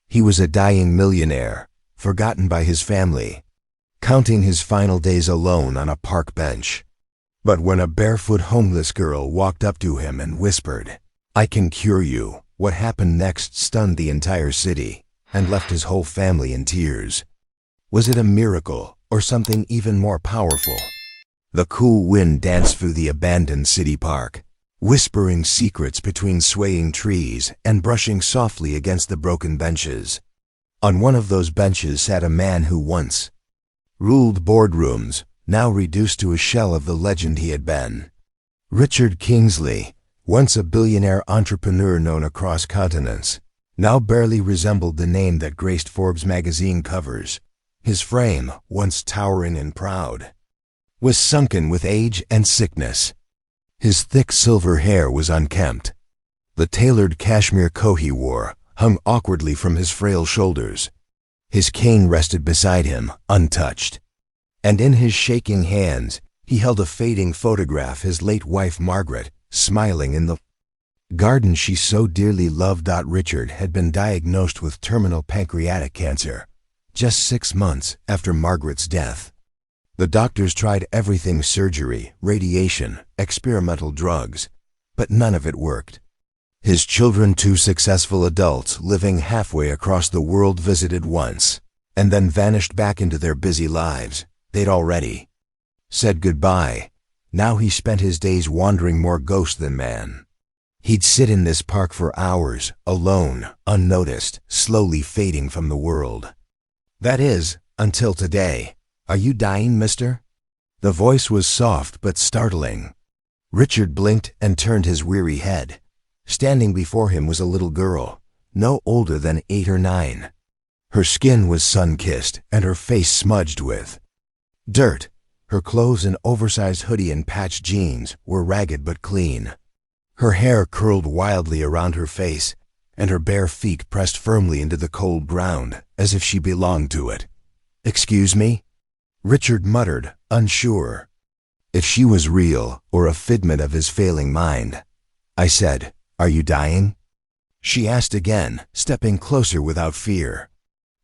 He was a dying millionaire, forgotten by his family, counting his final days alone on a park bench. But when a barefoot homeless girl walked up to him and whispered, "I can cure you," what happened next stunned the entire city and left his whole family in tears. Was it a miracle or something even more powerful? The cool wind danced through the abandoned city park, whispering secrets between swaying trees and brushing softly against the broken benches. On one of those benches sat a man who once ruled boardrooms, now reduced to a shell of the legend he had been. Richard Kingsley, once a billionaire entrepreneur known across continents, now barely resembled the name that graced Forbes magazine covers. His frame, once towering and proud, was sunken with age and sickness. His thick silver hair was unkempt. The tailored cashmere coat he wore hung awkwardly from his frail shoulders. His cane rested beside him, untouched. And in his shaking hands, he held a fading photograph his late wife Margaret, smiling in the garden she so dearly loved. Richard had been diagnosed with terminal pancreatic cancer, just 6 months after Margaret's death. The doctors tried everything: surgery, radiation, experimental drugs, but none of it worked. His children, 2 successful adults living halfway across the world, visited once and then vanished back into their busy lives. They'd already said goodbye. Now he spent his days wandering, more ghost than man. He'd sit in this park for hours, alone, unnoticed, slowly fading from the world. That is, until today. "Are you dying, mister?" The voice was soft but startling. Richard blinked and turned his weary head. Standing before him was a little girl, no older than 8 or 9. Her skin was sun-kissed and her face smudged with dirt. Her clothes, an oversized hoodie and patched jeans, were ragged but clean. Her hair curled wildly around her face, and her bare feet pressed firmly into the cold ground, as if she belonged to it. "Excuse me?" Richard muttered, unsure if she was real or a figment of his failing mind. I said, "Are you dying?" She asked again, stepping closer without fear.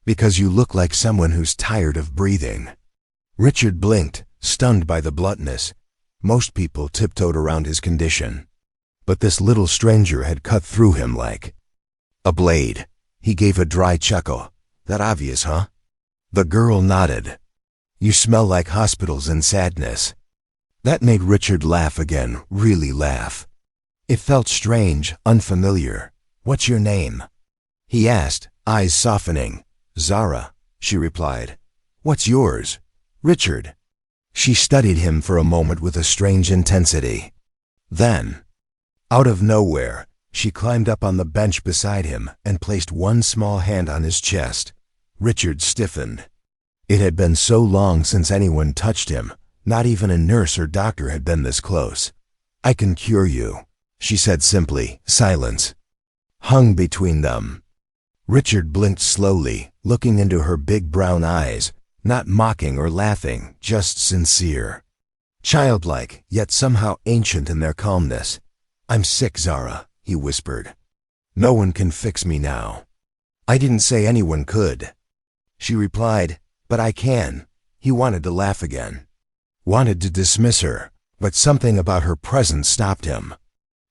"Because you look like someone who's tired of breathing." Richard blinked, stunned by the bluntness. Most people tiptoed around his condition, but this little stranger had cut through him like a blade. He gave a dry chuckle. "That obvious, huh?" The girl nodded. "You smell like hospitals and sadness." That made Richard laugh again, really laugh. It felt strange, unfamiliar. "What's your name?" he asked, eyes softening. "Zara," she replied. "What's yours?" "Richard." She studied him for a moment with a strange intensity. Then, out of nowhere, she climbed up on the bench beside him and placed one small hand on his chest. Richard stiffened. It had been so long since anyone touched him. Not even a nurse or doctor had been this close. "I can cure you," she said simply. Silence hung between them. Richard blinked slowly, looking into her big brown eyes, not mocking or laughing, just sincere. Childlike, yet somehow ancient in their calmness. "I'm sick, Zara," he whispered. "No one can fix me now." "I didn't say anyone could," she replied, "but I can." He wanted to laugh again, wanted to dismiss her, but something about her presence stopped him.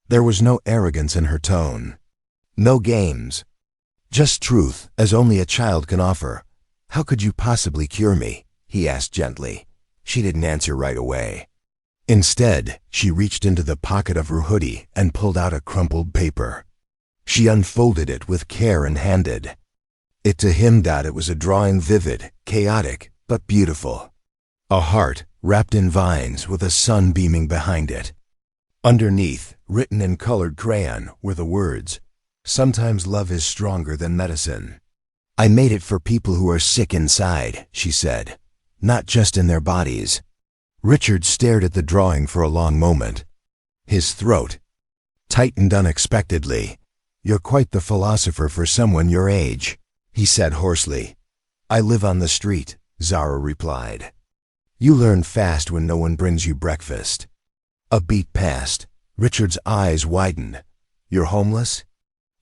There was no arrogance in her tone, no games, just truth, as only a child can offer. "How could you possibly cure me?" he asked gently. She didn't answer right away. Instead, she reached into the pocket of her hoodie and pulled out a crumpled paper. She unfolded it with care and handed it to him. It was a drawing, vivid, chaotic, but beautiful. A heart wrapped in vines with a sun beaming behind it. Underneath, written in colored crayon, were the words, "Sometimes love is stronger than medicine." "I made it for people who are sick inside," she said, "not just in their bodies." Richard stared at the drawing for a long moment. His throat tightened unexpectedly. "You're quite the philosopher for someone your age," he said hoarsely. "I live on the street," Zara replied. "You learn fast when no one brings you breakfast." A beat passed. Richard's eyes widened. "You're homeless?"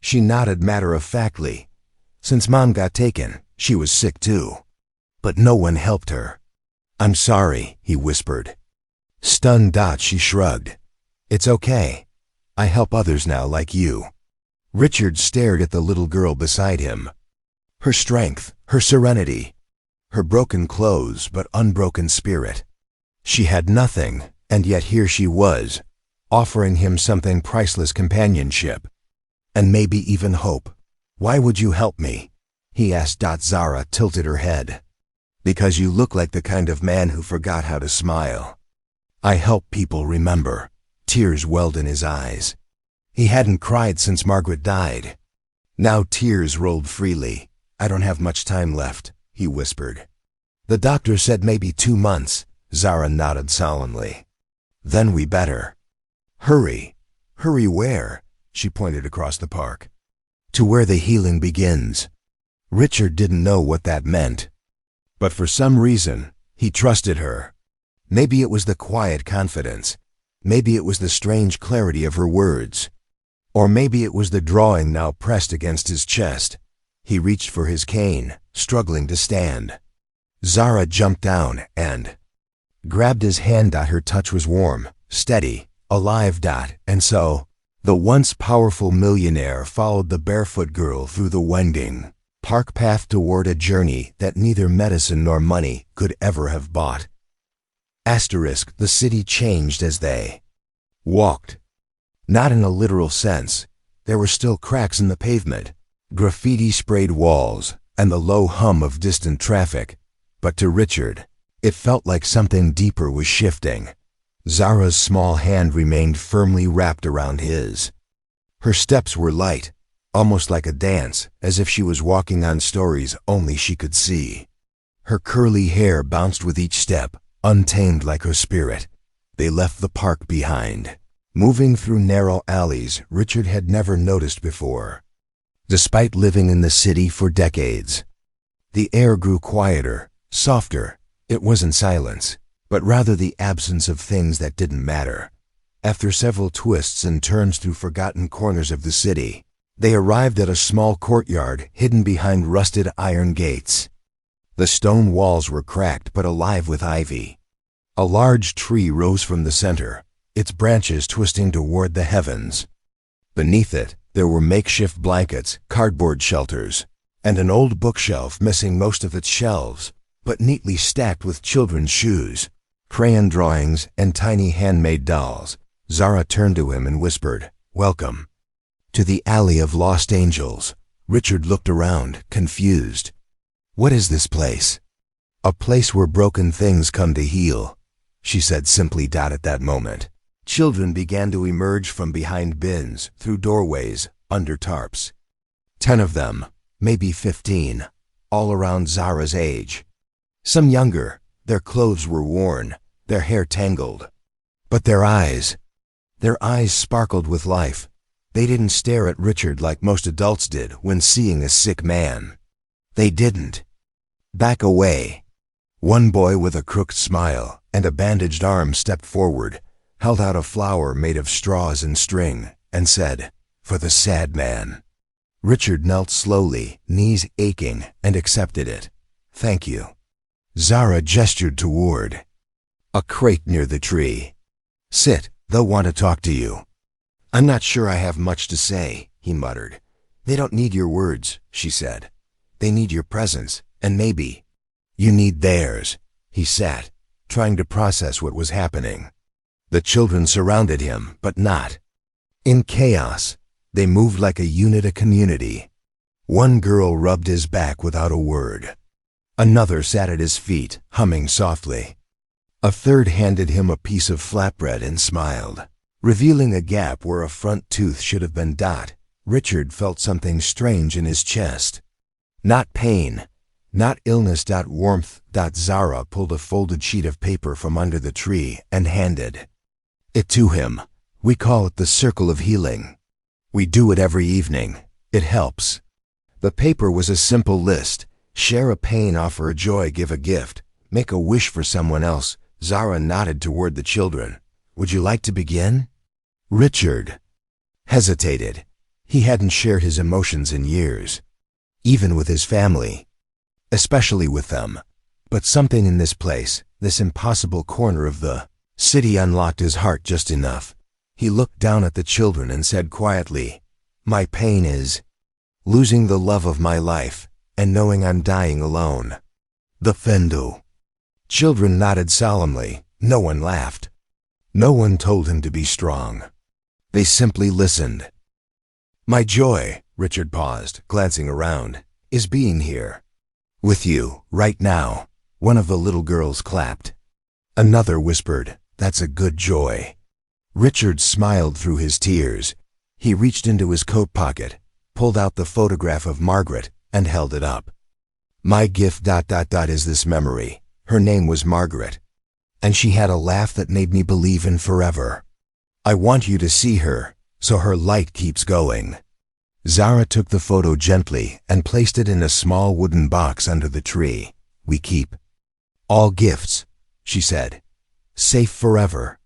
She nodded matter-of-factly. Since Mom got taken, she was sick too. But no one helped her. "I'm sorry," he whispered. Stunned, she shrugged. "It's okay. I help others now like you." Richard stared at the little girl beside him. Her strength, her serenity, her broken clothes but unbroken spirit. She had nothing, and yet here she was, offering him something priceless: companionship, and maybe even hope. "Why would you help me?" he asked. Zara tilted her head. "Because you look like the kind of man who forgot how to smile." "I help people remember." Tears welled in his eyes. He hadn't cried since Margaret died. Now tears rolled freely. "I don't have much time left," he whispered. "The doctor said maybe 2 months." Zara nodded solemnly. "Then we better hurry." "Hurry where?" She pointed across the park. "To where the healing begins." Richard didn't know what that meant, but for some reason, he trusted her. Maybe it was the quiet confidence. Maybe it was the strange clarity of her words. Or maybe it was the drawing now pressed against his chest. He reached for his cane, struggling to stand. Zara jumped down and grabbed his hand. Her touch was warm, steady, alive. And so, the once powerful millionaire followed the barefoot girl through the winding park path toward a journey that neither medicine nor money could ever have bought. The city changed as they walked. Not in a literal sense. There were still cracks in the pavement, graffiti-sprayed walls, and the low hum of distant traffic. But to Richard, it felt like something deeper was shifting. Zara's small hand remained firmly wrapped around his. Her steps were light, almost like a dance, as if she was walking on stories only she could see. Her curly hair bounced with each step, untamed like her spirit. They left the park behind, moving through narrow alleys Richard had never noticed before. Despite living in the city for decades, the air grew quieter, softer. It wasn't silence, but rather the absence of things that didn't matter. After several twists and turns through forgotten corners of the city, they arrived at a small courtyard hidden behind rusted iron gates. The stone walls were cracked but alive with ivy. A large tree rose from the center, its branches twisting toward the heavens. Beneath it, there were makeshift blankets, cardboard shelters, and an old bookshelf missing most of its shelves, but neatly stacked with children's shoes, crayon drawings, and tiny handmade dolls. Zara turned to him and whispered, "Welcome to the Alley of Lost Angels." Richard looked around, confused. "What is this place?" "A place where broken things come to heal," she said simply. At that moment, children began to emerge from behind bins, through doorways, under tarps. 10 of them, maybe 15, all around Zara's age. Some younger, their clothes were worn, their hair tangled. But their eyes sparkled with life. They didn't stare at Richard like most adults did when seeing a sick man. They didn't back away. One boy with a crooked smile and a bandaged arm stepped forward, held out a flower made of straws and string, and said, "For the sad man." Richard knelt slowly, knees aching, and accepted it. "Thank you." Zara gestured toward a crate near the tree. "Sit, they'll want to talk to you." "I'm not sure I have much to say," he muttered. "They don't need your words," she said. "They need your presence, and maybe you need theirs." He sat, trying to process what was happening. The children surrounded him, but not in chaos. They moved like a unit, a community. One girl rubbed his back without a word. Another sat at his feet, humming softly. A third handed him a piece of flatbread and smiled, revealing a gap where a front tooth should have been. Richard felt something strange in his chest. Not pain, not illness. Warmth. Zara pulled a folded sheet of paper from under the tree and handed it to him. "We call it the Circle of Healing. We do it every evening. It helps." The paper was a simple list. Share a pain, offer a joy, give a gift, make a wish for someone else. Zara nodded toward the children. "Would you like to begin?" Richard hesitated. He hadn't shared his emotions in years. even with his family, especially with them. But something in this place, this impossible corner of the city, unlocked his heart just enough. He looked down at the children and said quietly, "My pain is losing the love of my life and knowing I'm dying alone." The Fendu. Children nodded solemnly. No one laughed. No one told him to be strong. They simply listened. "My joy," Richard paused, glancing around, "is being here. With you, right now." One of the little girls clapped. Another whispered, "That's a good joy." Richard smiled through his tears. He reached into his coat pocket, pulled out the photograph of Margaret, and held it up. "My gift is this memory. Her name was Margaret, and she had a laugh that made me believe in forever. I want you to see her, so her light keeps going." Zara took the photo gently and placed it in a small wooden box under the tree. "We keep all gifts," she said, "safe forever."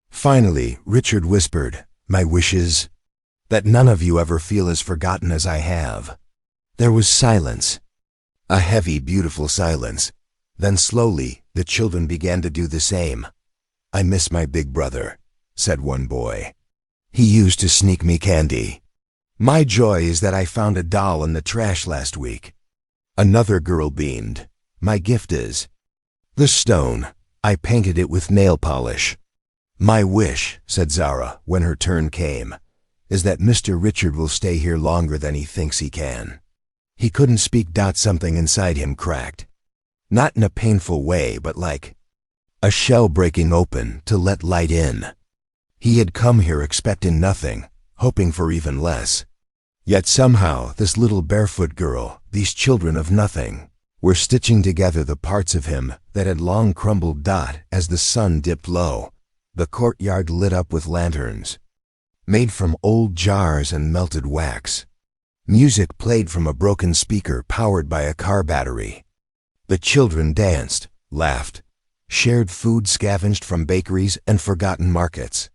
Finally, Richard whispered, "My wish is that none of you ever feel as forgotten as I have." There was silence, a heavy, beautiful silence. Then slowly, the children began to do the same. "I miss my big brother," said one boy. "He used to sneak me candy." "My joy is that I found a doll in the trash last week." Another girl beamed. "My gift is the stone. I painted it with nail polish." "My wish," said Zara when her turn came, "is that Mr. Richard will stay here longer than he thinks he can." He couldn't speak. Something inside him cracked. Not in a painful way, but like a shell breaking open to let light in. He had come here expecting nothing, hoping for even less. Yet somehow this little barefoot girl, these children of nothing, were stitching together the parts of him that had long crumbled. As the sun dipped low, the courtyard lit up with lanterns, made from old jars and melted wax. Music played from a broken speaker powered by a car battery. The children danced, laughed, shared food scavenged from bakeries and forgotten markets.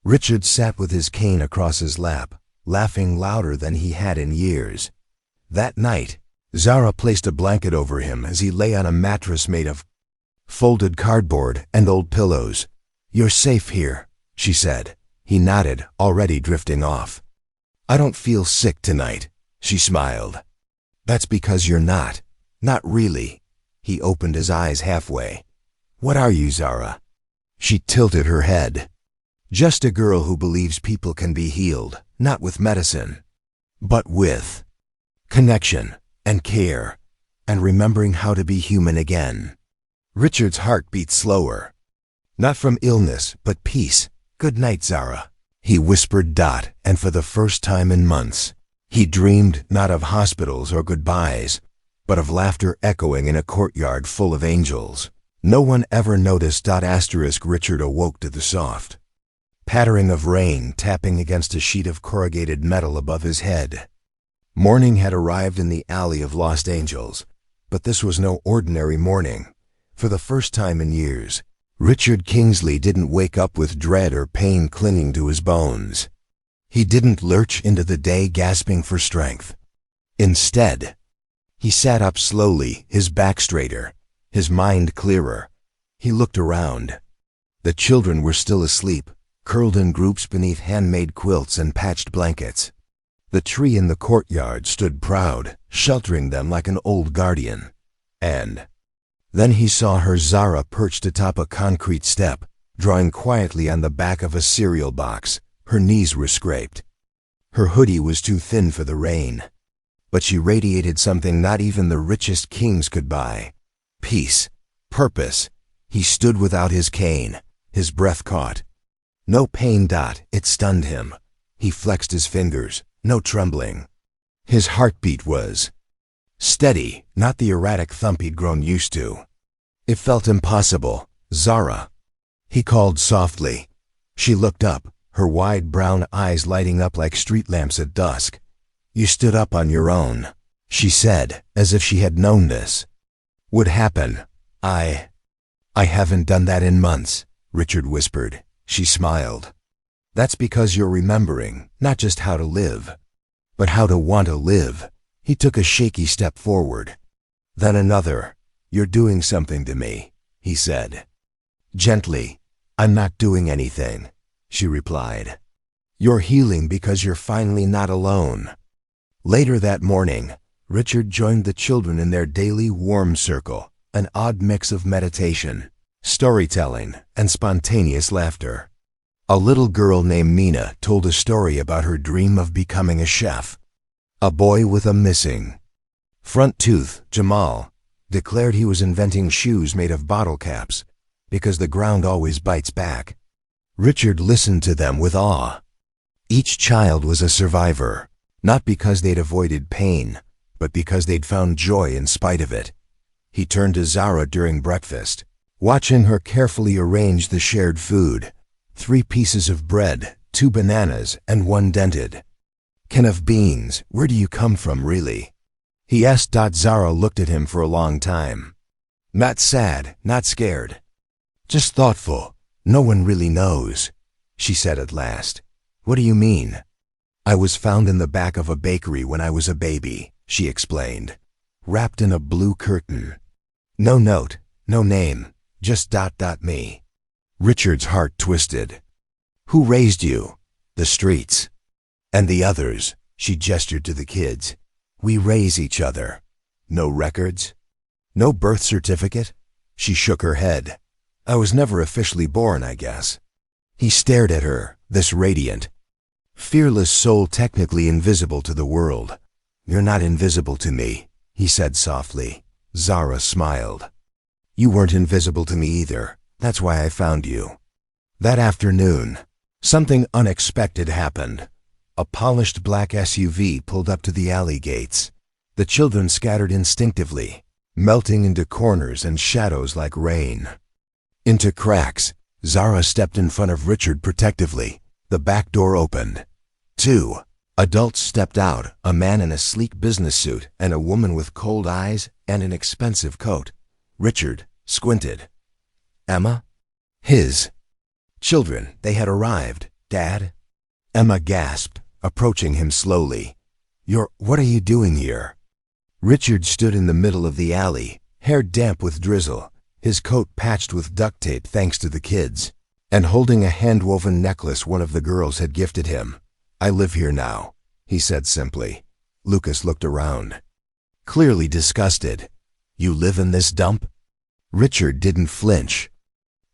Richard sat with his cane across his lap, laughing louder than he had in years. That night, Zara placed a blanket over him as he lay on a mattress made of folded cardboard and old pillows. "You're safe here," she said. He nodded, already drifting off. "I don't feel sick tonight," she smiled. "That's because you're not. Not really." He opened his eyes halfway. "What are you, Zara?" She tilted her head. "Just a girl who believes people can be healed, not with medicine, but with connection and care, and remembering how to be human again." Richard's heart beat slower. Not from illness, but peace. "Good night, Zara," he whispered. And for the first time in months, he dreamed not of hospitals or goodbyes, but of laughter echoing in a courtyard full of angels. No one ever noticed. Richard awoke to the soft pattering of rain tapping against a sheet of corrugated metal above his head. Morning had arrived in the alley of lost angels, but this was no ordinary morning. For the first time in years, Richard Kingsley didn't wake up with dread or pain clinging to his bones. He didn't lurch into the day gasping for strength. Instead, he sat up slowly, his back straighter, his mind clearer. He looked around. The children were still asleep, curled in groups beneath handmade quilts and patched blankets. The tree in the courtyard stood proud, sheltering them like an old guardian. And then he saw her, Zara, perched atop a concrete step, drawing quietly on the back of a cereal box. Her knees were scraped. Her hoodie was too thin for the rain, but she radiated something not even the richest kings could buy. Peace, purpose. He stood without his cane, his breath caught. No pain. It stunned him. He flexed his fingers, no trembling. His heartbeat was steady, not the erratic thump he'd grown used to. It felt impossible. "Zara," he called softly. She looked up, her wide brown eyes lighting up like street lamps at dusk. "You stood up on your own," she said, as if she had known this would happen. I haven't done that in months," Richard whispered. She smiled. "That's because you're remembering, not just how to live, but how to want to live." He took a shaky step forward. Then another. You're doing something to me, he said. Gently. I'm not doing anything, she replied. You're healing because you're finally not alone. Later that morning, Richard joined the children in their daily warm circle, an odd mix of meditation, storytelling, and spontaneous laughter. A little girl named Mina told a story about her dream of becoming a chef. A boy with a missing front tooth, Jamal, declared he was inventing shoes made of bottle caps because the ground always bites back. Richard listened to them with awe. Each child was a survivor, not because they'd avoided pain, but because they'd found joy in spite of it. He turned to Zara during breakfast, watching her carefully arrange the shared food. 3 pieces of bread, 2 bananas, and 1 dented. Can of beans, where do you come from, really? He asked. Zara looked at him for a long time. Not sad, not scared. Just thoughtful. No one really knows, she said at last. What do you mean? I was found in the back of a bakery when I was a baby, she explained, wrapped in a blue curtain. No note, no name, just ... me. Richard's heart twisted. Who raised you? The streets. And the others, she gestured to the kids. We raise each other. No records? No birth certificate? She shook her head. I was never officially born, I guess. He stared at her, this radiant, fearless soul technically invisible to the world. You're not invisible to me, he said softly. Zara smiled. You weren't invisible to me either. That's why I found you. That afternoon, something unexpected happened. A polished black SUV pulled up to the alley gates. The children scattered instinctively, melting into corners and shadows like rain. Into cracks, Zara stepped in front of Richard protectively. The back door opened. 2 adults stepped out, a man in a sleek business suit and a woman with cold eyes and an expensive coat. Richard squinted. Emma? His children, they had arrived. Dad? Emma gasped, approaching him slowly. What are you doing here? Richard stood in the middle of the alley, hair damp with drizzle, his coat patched with duct tape thanks to the kids, and holding a hand-woven necklace one of the girls had gifted him. I live here now, he said simply. Lucas looked around, clearly disgusted. You live in this dump? Richard didn't flinch.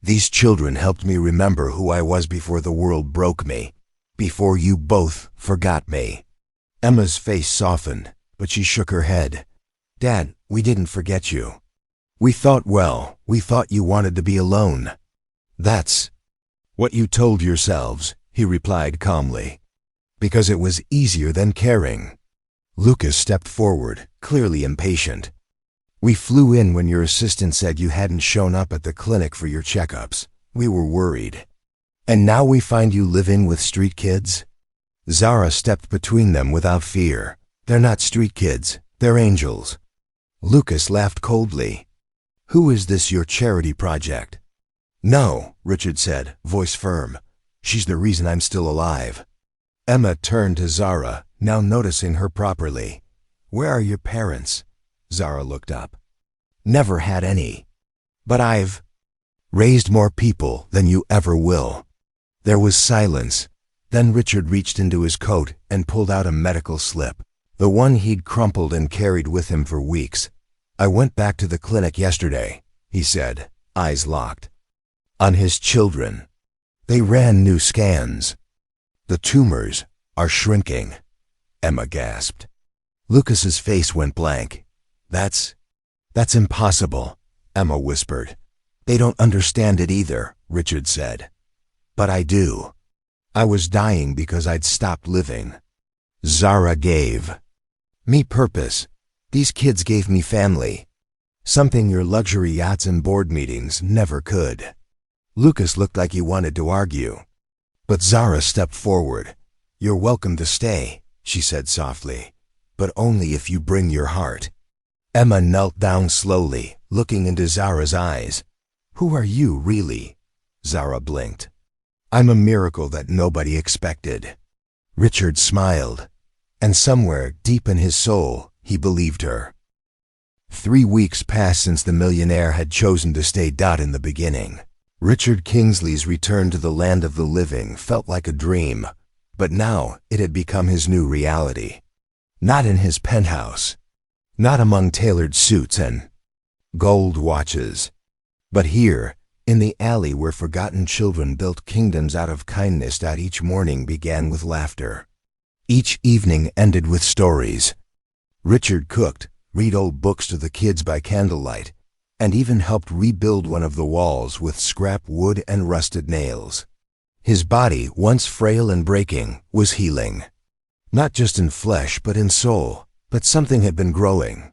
These children helped me remember who I was before the world broke me, before you both forgot me. Emma's face softened, but she shook her head. Dad, we didn't forget you. We thought you wanted to be alone. That's what you told yourselves, he replied calmly. Because it was easier than caring. Lucas stepped forward, clearly impatient. We flew in when your assistant said you hadn't shown up at the clinic for your checkups. We were worried. And now we find you living with street kids? Zara stepped between them without fear. They're not street kids, they're angels. Lucas laughed coldly. Who is this, your charity project? No, Richard said, voice firm. She's the reason I'm still alive. Emma turned to Zara, now noticing her properly. Where are your parents? Zara looked up. Never had any. But I've raised more people than you ever will. There was silence. Then Richard reached into his coat and pulled out a medical slip, the one he'd crumpled and carried with him for weeks. I went back to the clinic yesterday, he said, eyes locked. On his children. They ran new scans. The tumors are shrinking, Emma gasped. Lucas's face went blank. That's impossible, Emma whispered. They don't understand it either, Richard said. But I do. I was dying because I'd stopped living. Zara gave me purpose. These kids gave me family. Something your luxury yachts and board meetings never could. Lucas looked like he wanted to argue. But Zara stepped forward. You're welcome to stay, she said softly, but only if you bring your heart. Emma knelt down slowly, looking into Zara's eyes. Who are you, really? Zara blinked. I'm a miracle that nobody expected. Richard smiled, and somewhere deep in his soul, He believed her. 3 weeks passed since the millionaire had chosen to stay in the beginning. Richard Kingsley's return to the land of the living felt like a dream, but now it had become his new reality. Not in his penthouse, not among tailored suits and gold watches, but here, in the alley where forgotten children built kingdoms out of kindness. Each morning began with laughter. Each evening ended with stories. Richard cooked, read old books to the kids by candlelight, and even helped rebuild one of the walls with scrap wood and rusted nails. His body, once frail and breaking, was healing. Not just in flesh, but in soul. But something had been growing.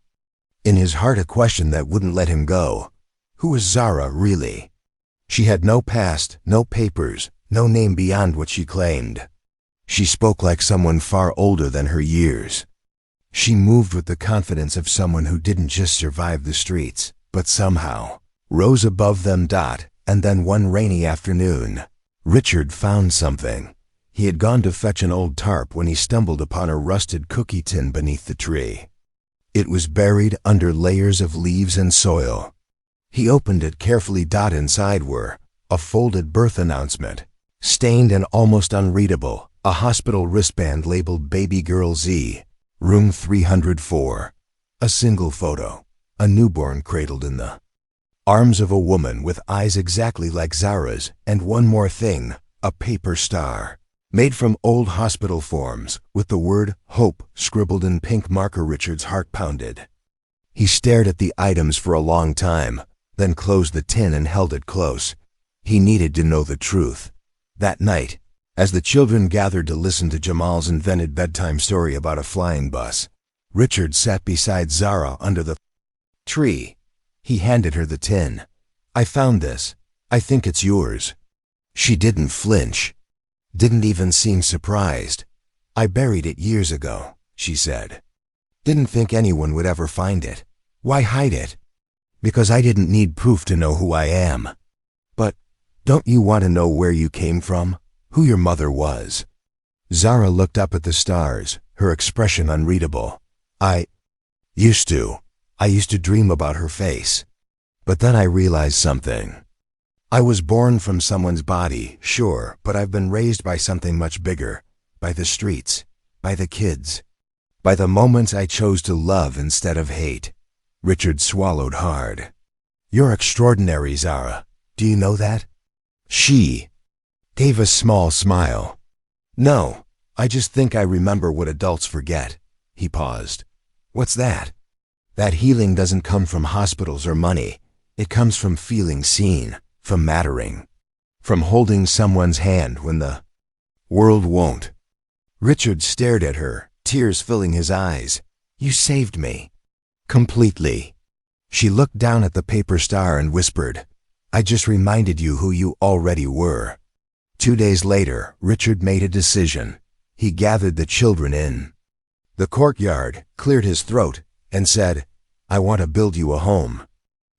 In his heart, a question that wouldn't let him go. Who was Zara really? She had no past, no papers, no name beyond what she claimed. She spoke like someone far older than her years. She moved with the confidence of someone who didn't just survive the streets, but somehow rose above them. And then one rainy afternoon, Richard found something. He had gone to fetch an old tarp when he stumbled upon a rusted cookie tin beneath the tree. It was buried under layers of leaves and soil. He opened it carefully. Inside were a folded birth announcement, stained and almost unreadable, a hospital wristband labeled Baby Girl Z, Room 304, a single photo, a newborn cradled in the arms of a woman with eyes exactly like Zara's, and one more thing, a paper star, made from old hospital forms, with the word Hope scribbled in pink marker. Richard's heart pounded. He stared at the items for a long time, then closed the tin and held it close. He needed to know the truth. That night, as the children gathered to listen to Jamal's invented bedtime story about a flying bus, Richard sat beside Zara under the tree. He handed her the tin. "I found this. I think it's yours." She didn't flinch. Didn't even seem surprised. "I buried it years ago," she said. "Didn't think anyone would ever find it. Why hide it? Because I didn't need proof to know who I am. But don't you want to know where you came from? Who your mother was?" Zara looked up at the stars, her expression unreadable. I used to dream about her face. But then I realized something. I was born from someone's body, sure, but I've been raised by something much bigger. By the streets, by the kids, by the moments I chose to love instead of hate. Richard swallowed hard. "You're extraordinary, Zara. Do you know that?" She gave a small smile. "No, I just think I remember what adults forget." He paused. "What's that?" "That healing doesn't come from hospitals or money. It comes from feeling seen, from mattering, from holding someone's hand when the world won't." Richard stared at her, tears filling his eyes. "You saved me." "Completely." She looked down at the paper star and whispered, "I just reminded you who you already were." 2 days later, Richard made a decision. He gathered the children in the courtyard, cleared his throat, and said, "I want to build you a home."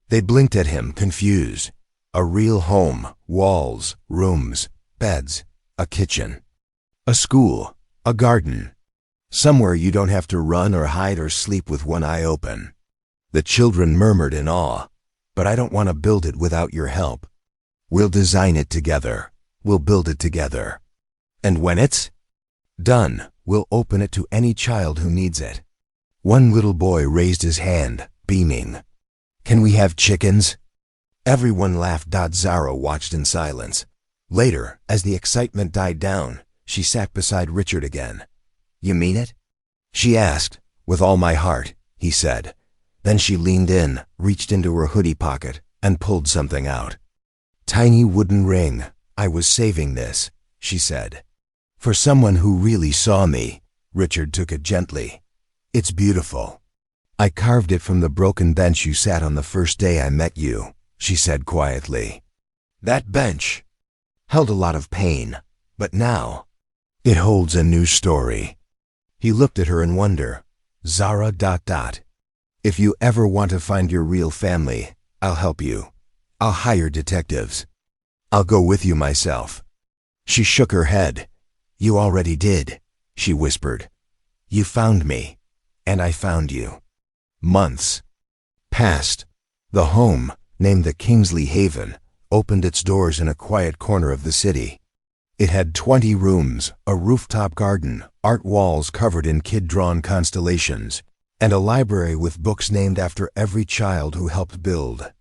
They blinked at him, confused. A real home, walls, rooms, beds, a kitchen, a school, a garden. Somewhere you don't have to run or hide or sleep with one eye open. The children murmured in awe, "But I don't want to build it without your help." "We'll design it together. We'll build it together. And when it's done, we'll open it to any child who needs it." One little boy raised his hand, beaming. "Can we have chickens?" Everyone laughed. Zara watched in silence. Later, as the excitement died down, she sat beside Richard again. "You mean it?" she asked. "With all my heart," he said. Then she leaned in, reached into her hoodie pocket, and pulled something out. "Tiny wooden ring. I was saving this," she said. "For someone who really saw me." Richard took it gently. "It's beautiful. I carved it from the broken bench you sat on the first day I met you," she said quietly. "That bench held a lot of pain, but now it holds a new story." He looked at her in wonder. "Zara ... If you ever want to find your real family, I'll help you. I'll hire detectives. I'll go with you myself." She shook her head. "You already did," she whispered. "You found me. and I found you. Months passed. The home, named the Kingsley Haven, opened its doors in a quiet corner of the city. It had 20 rooms, a rooftop garden, art walls covered in kid-drawn constellations, and a library with books named after every child who helped build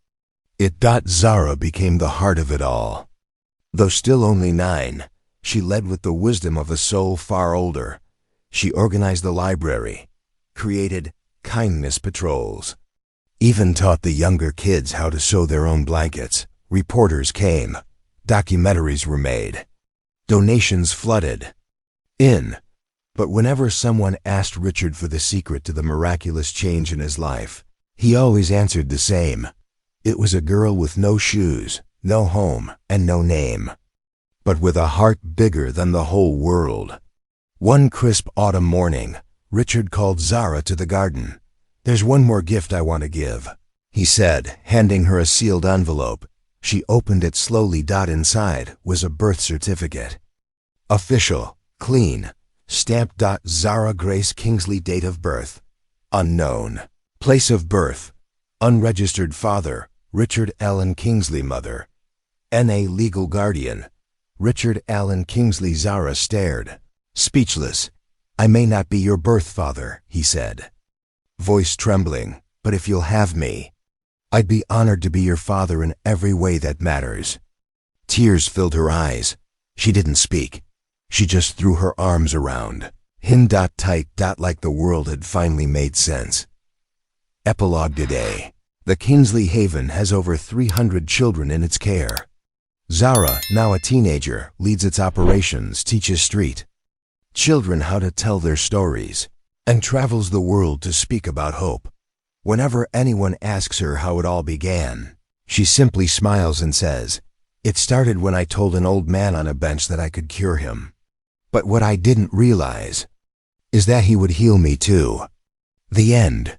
it. Zara became the heart of it all. Though still only 9, she led with the wisdom of a soul far older. She organized the library, created kindness patrols, even taught the younger kids how to sew their own blankets. Reporters came, documentaries were made, donations flooded in. But whenever someone asked Richard for the secret to the miraculous change in his life, he always answered the same. It was a girl with no shoes, no home, and no name, but with a heart bigger than the whole world. One crisp autumn morning, Richard called Zara to the garden. "There's one more gift I want to give," he said, handing her a sealed envelope. She opened it slowly. Inside was a birth certificate. Official, clean, stamped. Zara Grace Kingsley. Date of birth unknown. Place of birth unregistered. Father Richard Allen Kingsley. Mother N.A. Legal guardian Richard Allen Kingsley. Zara stared, speechless. "I may not be your birth father," he said, voice trembling, "but if you'll have me, I'd be honored to be your father in every way that matters." Tears filled her eyes. She didn't speak. She just threw her arms around him. Tight. Like the world had finally made sense. Epilogue today. The Kingsley Haven has over 300 children in its care. Zara, now a teenager, leads its operations, teaches street children how to tell their stories, and travels the world to speak about hope. Whenever anyone asks her how it all began, she simply smiles and says, "It started when I told an old man on a bench that I could cure him. But what I didn't realize is that he would heal me too." The end.